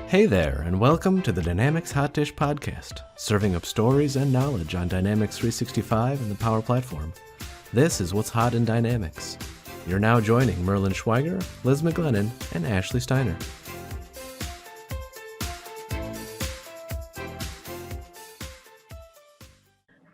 Hey there, and welcome to the Dynamics Hotdish podcast, serving up stories and knowledge on Dynamics 365 and the Power Platform. This is what's hot in Dynamics. You're now joining Merlin Schweiger, Liz McGlennon, and Ashley Steiner.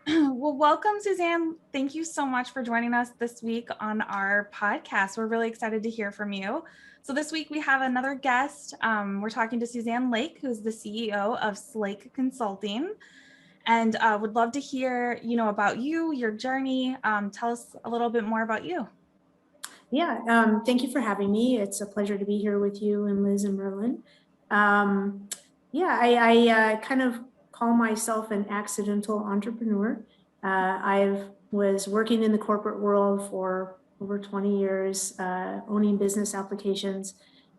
Well, welcome, Susanne. Thank you so much for joining us this week on our podcast. We're really excited to hear from you. So this week we have another guest. We're talking to Susanne Lake, who's the CEO of Slake Consulting, and would love to hear, about you, your journey. Tell us a little bit more about you. Yeah, thank you for having me. It's a pleasure to be here with you and Liz and Merlin. I kind of call myself an accidental entrepreneur. I was working in the corporate world for over 20 years, owning business applications,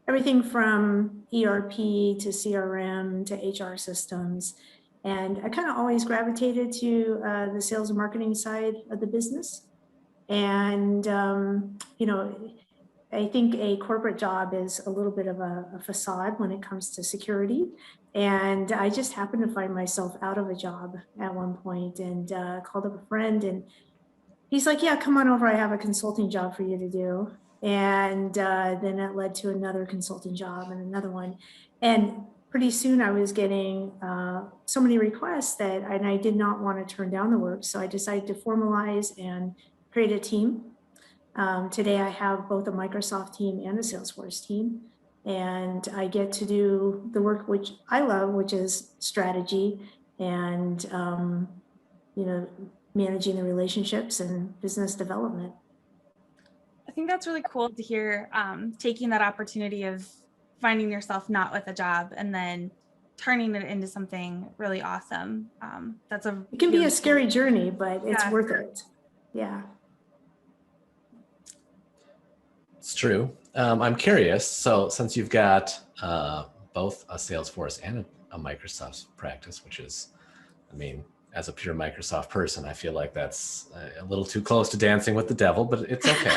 everything from ERP to CRM to HR systems. And I kind of always gravitated to the sales and marketing side of the business. And, I think a corporate job is a little bit of a facade when it comes to security. And I just happened to find myself out of a job at one point and called up a friend, and he's like, yeah, come on over. I have a consulting job for you to do. And then that led to another consulting job and another one. And pretty soon I was getting so many requests and I did not want to turn down the work. So I decided to formalize and create a team. Today I have both a Microsoft team and a Salesforce team. And I get to do the work which I love, which is strategy and, managing the relationships and business development. I think that's really cool to hear, taking that opportunity of finding yourself not with a job and then turning it into something really awesome. It can be a scary journey, but it's worth it. Yeah. It's true. I'm curious. So since you've got both a Salesforce and a Microsoft practice, which is, as a pure Microsoft person, I feel like that's a little too close to dancing with the devil, but it's okay.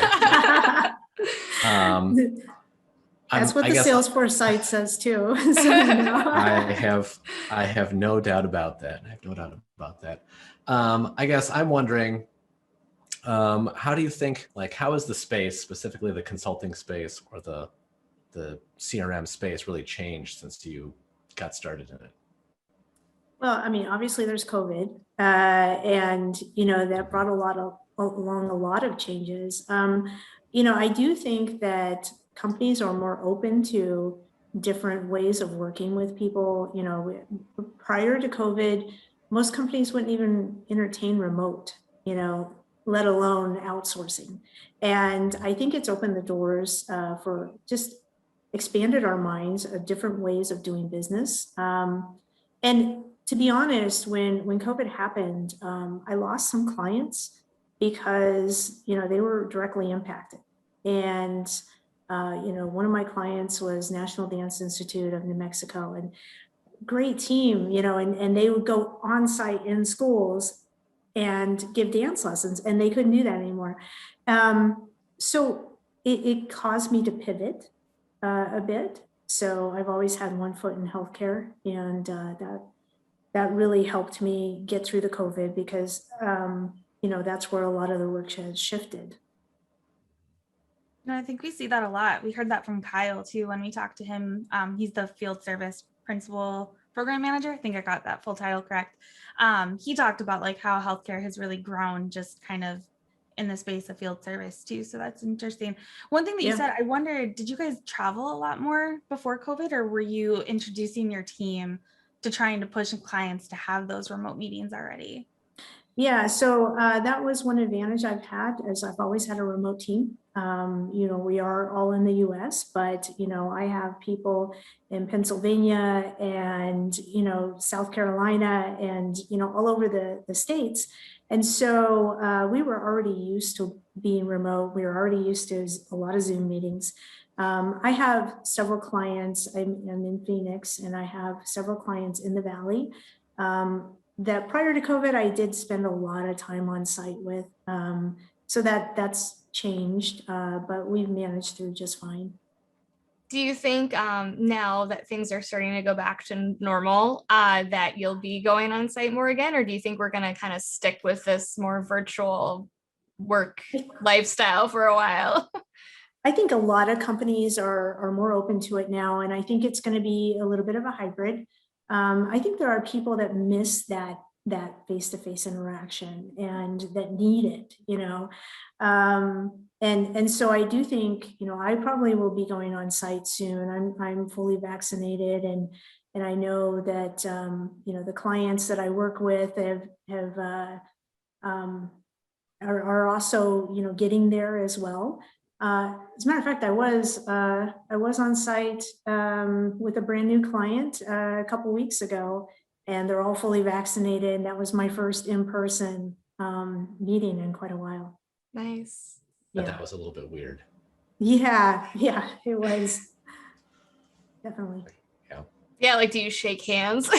That's what the Salesforce site says too. So, I have no doubt about that. I guess I'm wondering, how do you think, how is the space, specifically the consulting space or the CRM space, really changed since you got started in it? Well, obviously there's COVID, and that brought along a lot of changes. I do think that companies are more open to different ways of working with people. Prior to COVID, most companies wouldn't even entertain remote, let alone outsourcing. And I think it's opened the doors for just expanded our minds of different ways of doing business. And to be honest, when COVID happened, I lost some clients because, they were directly impacted. And, one of my clients was National Dance Institute of New Mexico, and great team, and they would go on site in schools and give dance lessons, and they couldn't do that anymore. So it caused me to pivot a bit. So I've always had one foot in healthcare, and that really helped me get through the COVID because, that's where a lot of the work has shifted. No, I think we see that a lot. We heard that from Kyle too when we talked to him. He's the field service principal program manager. I think I got that full title correct. He talked about how healthcare has really grown just kind of in the space of field service too. So that's interesting. One thing that you said, I wondered, did you guys travel a lot more before COVID, or were you introducing your team to trying to push clients to have those remote meetings already? Yeah, so that was one advantage I've had, as I've always had a remote team. We are all in the US, but, I have people in Pennsylvania and, South Carolina and, all over the States. And so we were already used to being remote. We were already used to a lot of Zoom meetings. I have several clients. I'm in Phoenix, and I have several clients in the Valley. That prior to COVID, I did spend a lot of time on site with, so that's changed, but we've managed through just fine. Do you think now that things are starting to go back to normal, that you'll be going on site more again? Or do you think we're going to kind of stick with this more virtual work lifestyle for a while? I think a lot of companies are more open to it now, and I think it's going to be a little bit of a hybrid. I think there are people that miss that face-to-face interaction and that need it, you know. And so I do think, you know, I probably will be going on site soon. I'm fully vaccinated, and I know that you know, the clients that I work with are also, you know, getting there as well. As a matter of fact, I was on site with a brand new client a couple weeks ago, and they're all fully vaccinated. And that was my first in-person meeting in quite a while. Nice. But Yeah. that was a little bit weird. Yeah, it was definitely. Yeah, like, do you shake hands?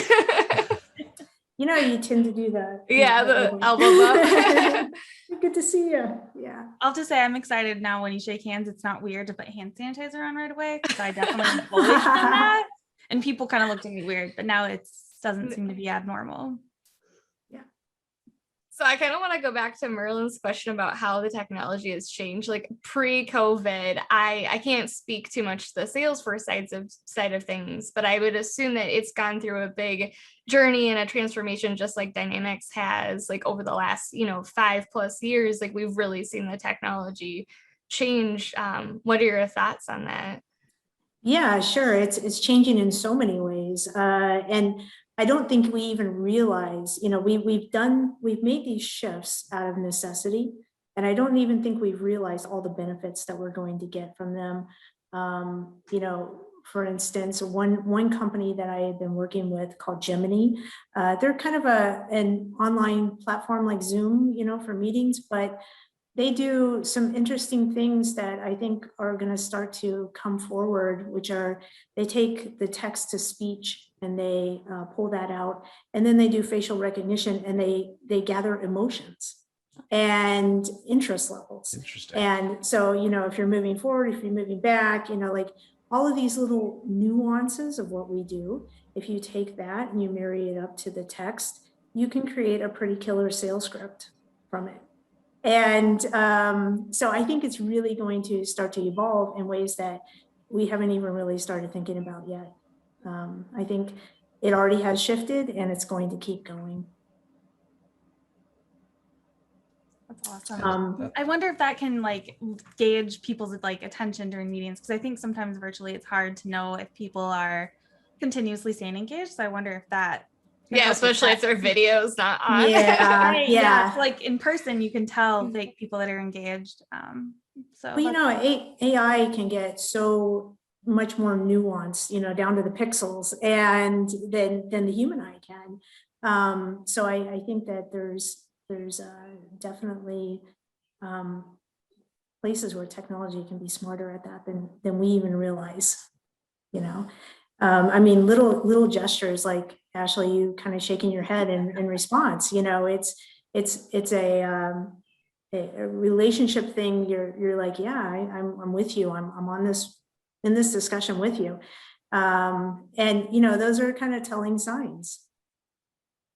You know, you tend to do that. Yeah, the elbows up. Good to see you. Yeah. I'll have to say I'm excited now when you shake hands. It's not weird to put hand sanitizer on right away, because I definitely avoid from that. And people kind of looked at me weird, but now it doesn't seem to be abnormal. So I kind of want to go back to Merlin's question about how the technology has changed. Like pre-COVID, I can't speak too much to the Salesforce side of things, but I would assume that it's gone through a big journey and a transformation, just like Dynamics has, like over the last, you know, 5+ years. Like we've really seen the technology change. What are your thoughts on that? Yeah, sure. It's changing in so many ways. And I don't think we even realize, you know, we've made these shifts out of necessity. And I don't even think we've realized all the benefits that we're going to get from them. You know, for instance, one company that I have been working with called Gemini, they're kind of an online platform like Zoom, you know, for meetings, but they do some interesting things that I think are going to start to come forward, which are they take the text to speech and they pull that out, and then they do facial recognition, and they gather emotions and interest levels. Interesting. And so, you know, if you're moving forward, if you're moving back, you know, like all of these little nuances of what we do, if you take that and you marry it up to the text, you can create a pretty killer sales script from it. And so I think it's really going to start to evolve in ways that we haven't even really started thinking about yet. I think it already has shifted, and it's going to keep going. That's awesome. I wonder if that can like gauge people's like attention during meetings, because I think sometimes virtually it's hard to know if people are continuously staying engaged. So I wonder if that. Yeah, especially if their video's not on. Yeah, right, yeah. So like in person, you can tell like people that are engaged. So well, you know, AI can get so much more nuanced, you know, down to the pixels, and than the human eye can. So I think that there's definitely places where technology can be smarter at that than we even realize, you know. I mean, little gestures like Ashley, you kind of shaking your head in response, you know, it's a relationship thing. You're like, yeah, I'm with you. I'm on this, in this discussion with you. And, you know, those are kind of telling signs.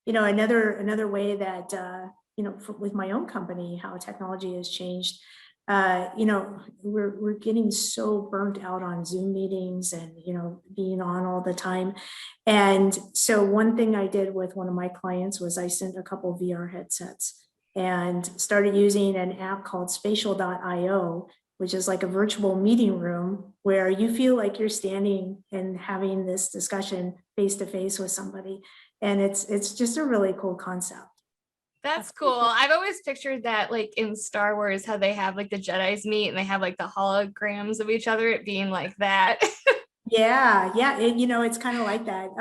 You know, another way that, you know, with my own company, how technology has changed. You know, we're getting so burnt out on Zoom meetings and, you know, being on all the time. And so one thing I did with one of my clients was I sent a couple VR headsets and started using an app called spatial.io, which is like a virtual meeting room where you feel like you're standing and having this discussion face to face with somebody. And it's just a really cool concept. That's cool. I've always pictured that like in Star Wars, how they have like the Jedis meet and they have like the holograms of each other, it being like that. Yeah. You know, it's kind of like that.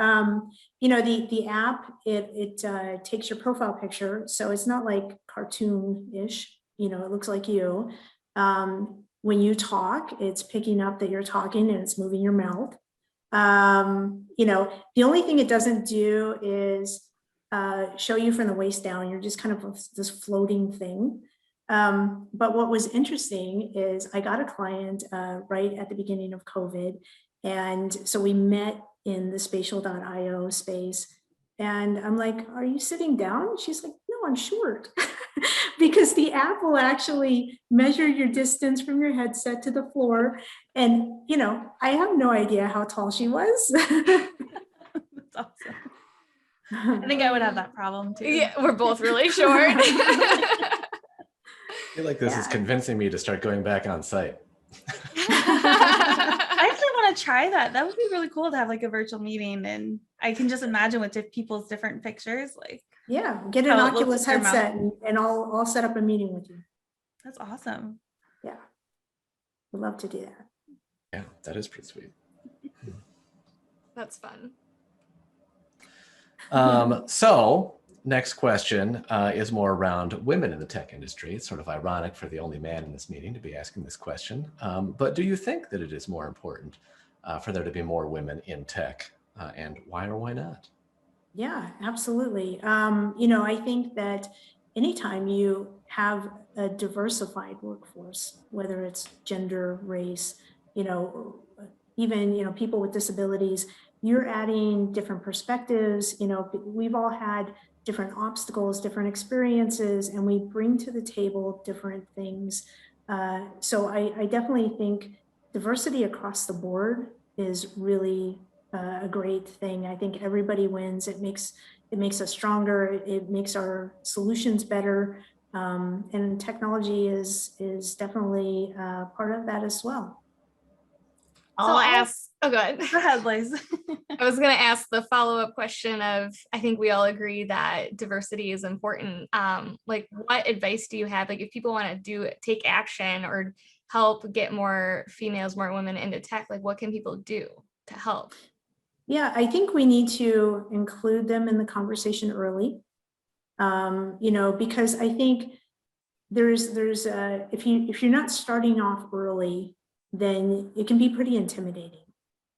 You know, the app, it takes your profile picture. So it's not like cartoon-ish, you know, it looks like you. When you talk, it's picking up that you're talking and it's moving your mouth. You know, the only thing it doesn't do is show you from the waist down. You're just kind of this floating thing. But what was interesting is I got a client right at the beginning of COVID. And so we met in the spatial.io space. And I'm like, are you sitting down? She's like, no, I'm short. Because the app will actually measure your distance from your headset to the floor. And, you know, I have no idea how tall she was. That's awesome. I think I would have that problem too. Yeah, we're both really short. I feel like this is Yeah. convincing me to start going back on site. I actually want to try that. That would be really cool to have like a virtual meeting, and I can just imagine with people's different pictures. Like, Yeah, get an how it looks Oculus with your headset mouth. and I'll set up a meeting with you. That's awesome. Yeah, would love to do that. Yeah, that is pretty sweet. That's fun. So next question is more around women in the tech industry. It's sort of ironic for the only man in this meeting to be asking this question. But do you think that it is more important for there to be more women in tech, and why or why not? Yeah, absolutely. You know, I think that anytime you have a diversified workforce, whether it's gender, race, you know, even, you know, people with disabilities, you're adding different perspectives. You know, we've all had different obstacles, different experiences, and we bring to the table different things. So I definitely think diversity across the board is really a great thing. I think everybody wins. It makes us stronger. It makes our solutions better. And technology is definitely part of that as well. I'll ask. Oh, go ahead. Go ahead, Liz. I was going to ask the follow-up question of, I think we all agree that diversity is important. Like, what advice do you have? Like, if people want to take action or help get more females, more women into tech, like what can people do to help? Yeah, I think we need to include them in the conversation early. You know, because I think there's if you're not starting off early, then it can be pretty intimidating.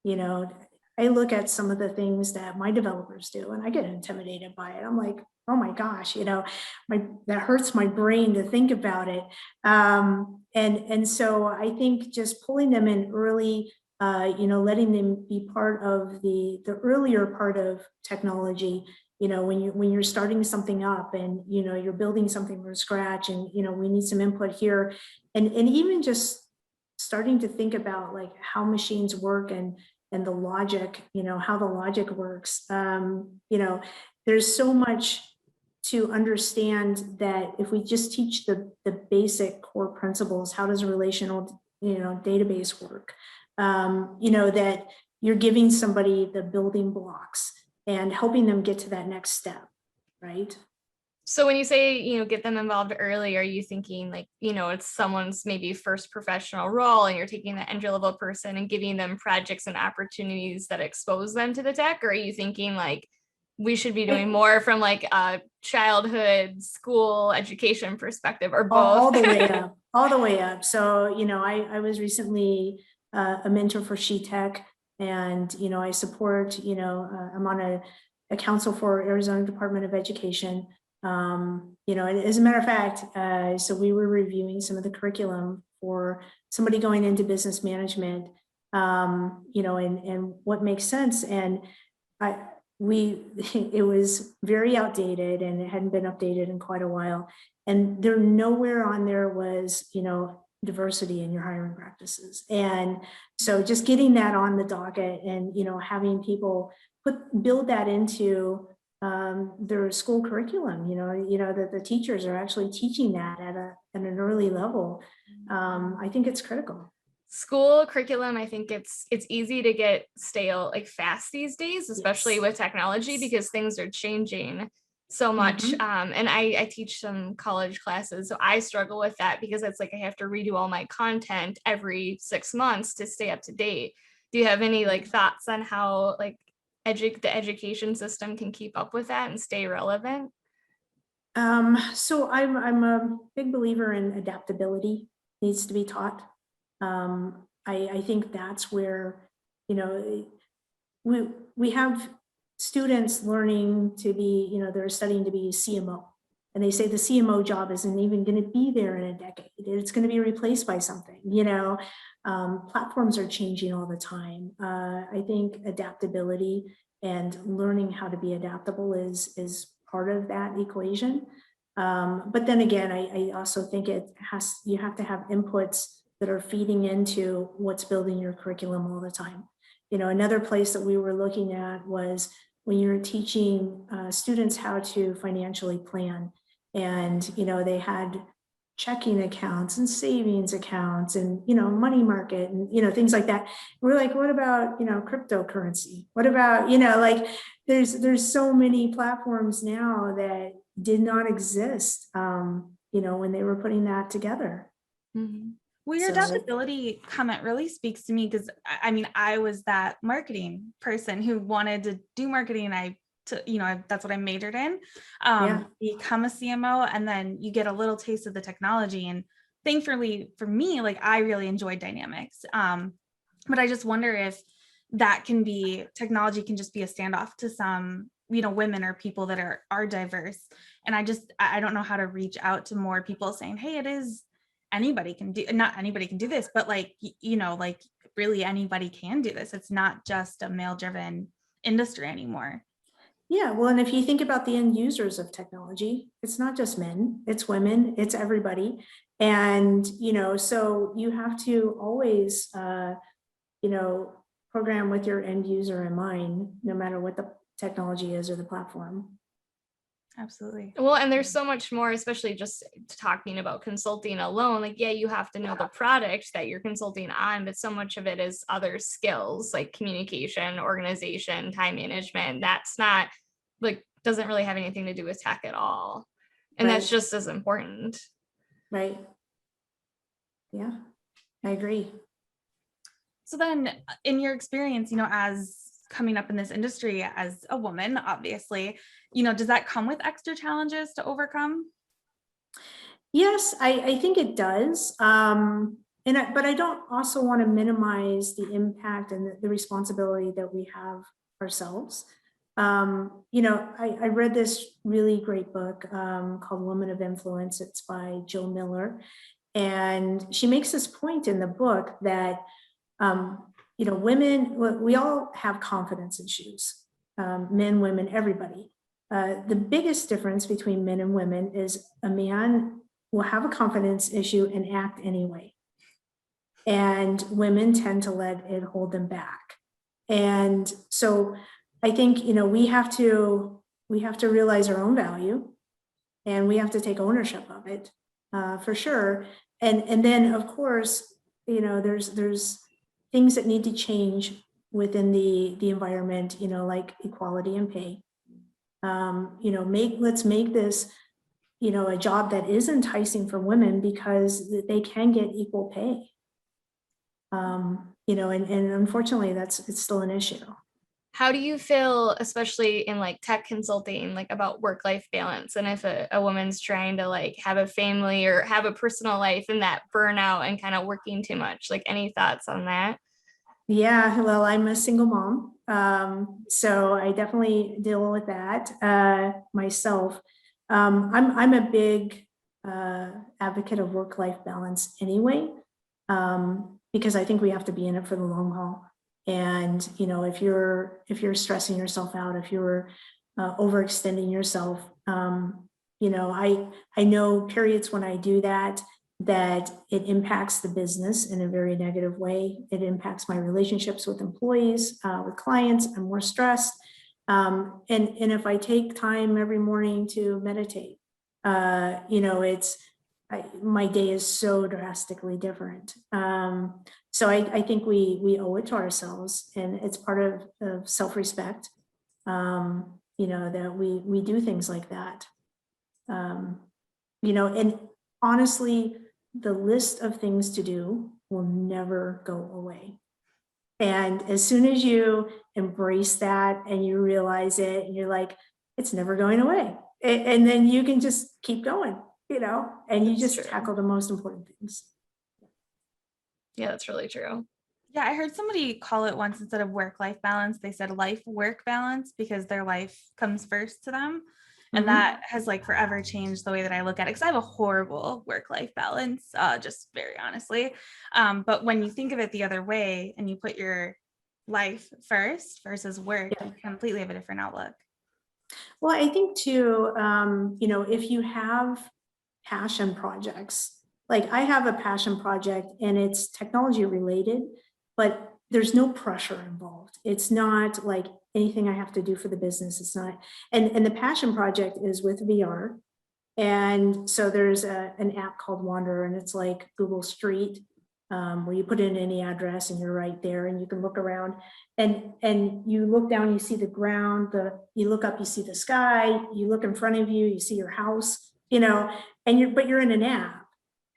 You know, I look at some of the things that my developers do and I get intimidated by it. I'm like, oh my gosh, you know, that hurts my brain to think about it. And so I think just pulling them in early, you know, letting them be part of the earlier part of technology. You know, when you're starting something up and, you know, you're building something from scratch and, you know, we need some input here, and even just starting to think about like how machines work and the logic, you know, how the logic works. You know, there's so much to understand that if we just teach the basic core principles, how does a relational, you know, database work? You know, that you're giving somebody the building blocks and helping them get to that next step, right? So when you say, you know, get them involved early, are you thinking like, you know, it's someone's maybe first professional role and you're taking the entry level person and giving them projects and opportunities that expose them to the tech? Or are you thinking like we should be doing more from like a childhood school education perspective, or both? All the way up, all the way up. So, you know, I was recently a mentor for SheTech, and, you know, I support, you know, I'm on a council for Arizona Department of Education. You know, and as a matter of fact, so we were reviewing some of the curriculum for somebody going into business management, you know, and what makes sense. And it was very outdated and it hadn't been updated in quite a while. And there nowhere on there was, you know, diversity in your hiring practices. And so just getting that on the docket and, you know, having people build that into their school curriculum, you know, that the teachers are actually teaching that at an early level. I think it's critical. School curriculum, I think it's easy to get stale like fast these days, especially Yes. with technology, because things are changing so much. And I teach some college classes, so I struggle with that because it's like I have to redo all my content every 6 months to stay up to date. Do you have any like thoughts on how like the education system can keep up with that and stay relevant? So I'm a big believer in adaptability needs to be taught. I think that's where, you know, we have students learning to be, you know, they're studying to be CMO, and they say the CMO job isn't even going to be there in a decade. It's going to be replaced by something, platforms are changing all the time. I think adaptability and learning how to be adaptable is part of that equation. But then again, I also think you have to have inputs that are feeding into what's building your curriculum all the time. Another place that we were looking at was when you're teaching students how to financially plan, and they had checking accounts and savings accounts and money market and things like that. We're like, what about cryptocurrency? What about there's so many platforms now that did not exist when they were putting that together. Mm-hmm. Well, your adaptability comment really speaks to me, because I was that marketing person who wanted to do marketing. That's what I majored in, become a CMO, and then you get a little taste of the technology. And thankfully for me, I really enjoyed dynamics. But I just wonder if technology can just be a standoff to some, women or people that are diverse. And I don't know how to reach out to more people saying, hey, not anybody can do this, but really anybody can do this. It's not just a male driven industry anymore. Yeah, well, and if you think about the end users of technology, it's not just men, it's women, it's everybody. And, so you have to always, program with your end user in mind, no matter what the technology is or the platform. Absolutely. Well, and there's so much more, especially just talking about consulting alone. You have to know the product that you're consulting on, but so much of it is other skills like communication, organization, time management. That's not doesn't really have anything to do with tech at all. And that's just as important. Right. Yeah, I agree. So then in your experience, as coming up in this industry as a woman, obviously, does that come with extra challenges to overcome? Yes, I think it does. But I don't also want to minimize the impact and the responsibility that we have ourselves. I read this really great book called Woman of Influence. It's by Jill Miller. And she makes this point in the book that, women, we all have confidence issues, men, women, everybody. The biggest difference between men and women is a man will have a confidence issue and act anyway. And women tend to let it hold them back. And so I think, we have to realize our own value, and we have to take ownership of it, for sure. And then of course, there's things that need to change within the environment, like equality and pay. Let's make this, a job that is enticing for women because they can get equal pay. And unfortunately it's still an issue. How do you feel, especially in tech consulting, about work-life balance? And if a woman's trying to have a family or have a personal life and that burnout and kind of working too much, any thoughts on that? Yeah, well, I'm a single mom. So I definitely deal with that myself. I'm a big advocate of work-life balance anyway, because I think we have to be in it for the long haul. And if you're stressing yourself out, if you're overextending yourself, I know periods when I do that it impacts the business in a very negative way. It impacts my relationships with employees, with clients. I'm more stressed. And if I take time every morning to meditate, my day is so drastically different. So I think we owe it to ourselves, and it's part of self-respect, that we do things like that. And honestly, the list of things to do will never go away. And as soon as you embrace that and you realize it, and you're like, it's never going away. And then you can just keep going, and you just tackle the most important things. Yeah, that's really true. Yeah, I heard somebody call it once, instead of work-life balance, they said life-work balance, because their life comes first to them. And Mhm. that has like forever changed the way that I look at it, because I have a horrible work-life balance, just very honestly. But when you think of it the other way and you put your life first versus work, Yeah. you completely have a different outlook. Well, I think too, if you have passion projects, like I have a passion project and it's technology related, but there's no pressure involved. It's not like anything I have to do for the business. It's not, and the passion project is with VR. And so there's an app called Wander, and it's like Google Street, where you put in any address and you're right there, and you can look around, and you look down, you see the ground, you look up, you see the sky, you look in front of you, you see your house, but you're in an app.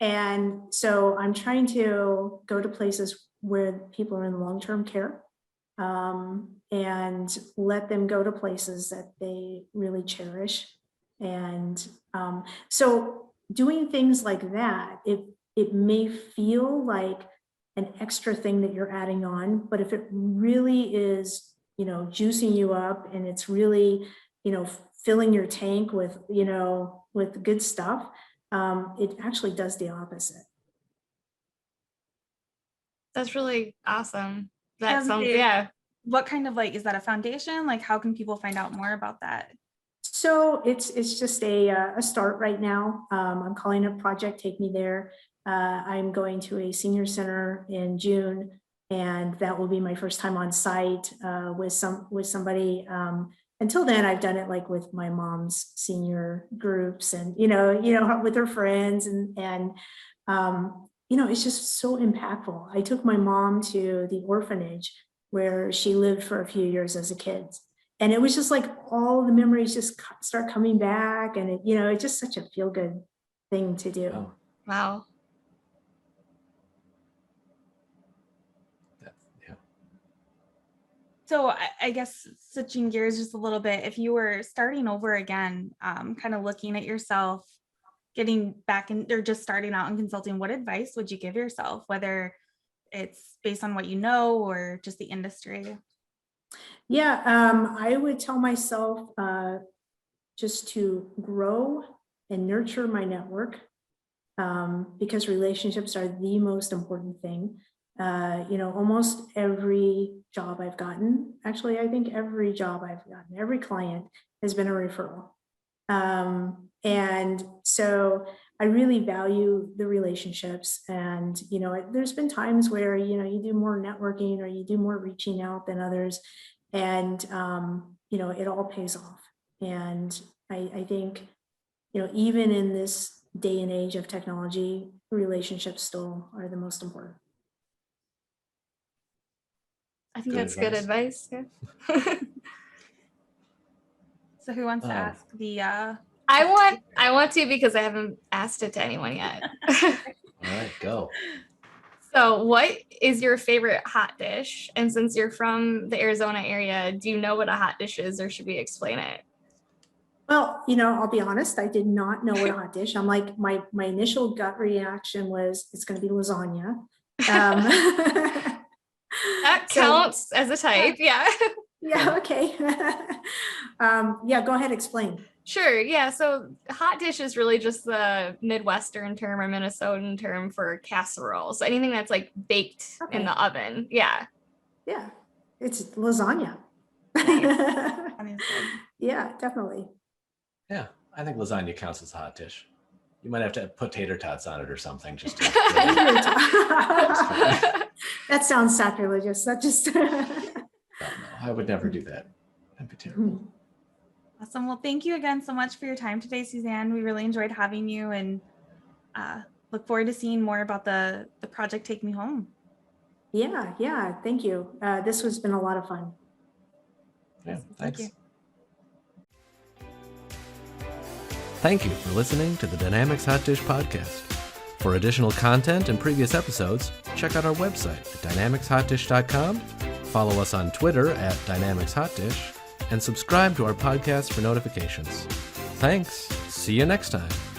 And so I'm trying to go to places where people are in long-term care, and let them go to places that they really cherish. And so doing things like that, it may feel like an extra thing that you're adding on, but if it really is, juicing you up, and it's really, filling your tank with good stuff, it actually does the opposite. That's really awesome. I That was gonna sounds, say, yeah. what kind of like, is that a foundation? Like, how can people find out more about that? So it's just a start right now. I'm calling it Project Take Me There. I'm going to a senior center in June, and that will be my first time on site with somebody. Until then, I've done it like with my mom's senior groups, and with her friends, and it's just so impactful. I took my mom to the orphanage where she lived for a few years as a kid. And it was just like all the memories just start coming back, and it's just such a feel good thing to do. Oh, Wow. yeah. So I guess switching gears just a little bit, if you were starting over again, kind of looking at yourself, getting back in, or just starting out in consulting, what advice would you give yourself, whether it's based on what you know or just the industry? Yeah, I would tell myself just to grow and nurture my network, because relationships are the most important thing. Almost every job I've gotten, actually, I think every job I've gotten, every client has been a referral. And so I really value the relationships, and, there's been times where, you do more networking or you do more reaching out than others, and, it all pays off. And I think, even in this day and age of technology, relationships still are the most important. I think Good that's good advice. Yeah. So who wants to ask the I want to, because I haven't asked it to anyone yet. All right, go. So what is your favorite hot dish? And since you're from the Arizona area, do you know what a hot dish is, or should we explain it? Well, I'll be honest, I did not know what a hot dish. I'm like, my initial gut reaction was it's going to be lasagna. That counts as a type. Yeah. Yeah. Okay. Yeah, go ahead, explain. Sure. Yeah. So hot dish is really just the Midwestern term or Minnesotan term for casserole. So anything that's like baked in the oven. Yeah. Yeah. It's lasagna. Yeah, definitely. Yeah, I think lasagna counts as a hot dish. You might have to put tater tots on it or something. Just to That sounds sacrilegious. That just. No, I would never do that. That'd be terrible. Awesome. Well, thank you again so much for your time today, Susanne. We really enjoyed having you, and look forward to seeing more about the project Take Me Home. Yeah. Thank you. This has been a lot of fun. Yeah, thanks. Thank you. Thank you for listening to the Dynamics Hot Dish podcast. For additional content and previous episodes, check out our website at dynamicshotdish.com, follow us on Twitter at dynamicshotdish, and subscribe to our podcast for notifications. Thanks. See you next time.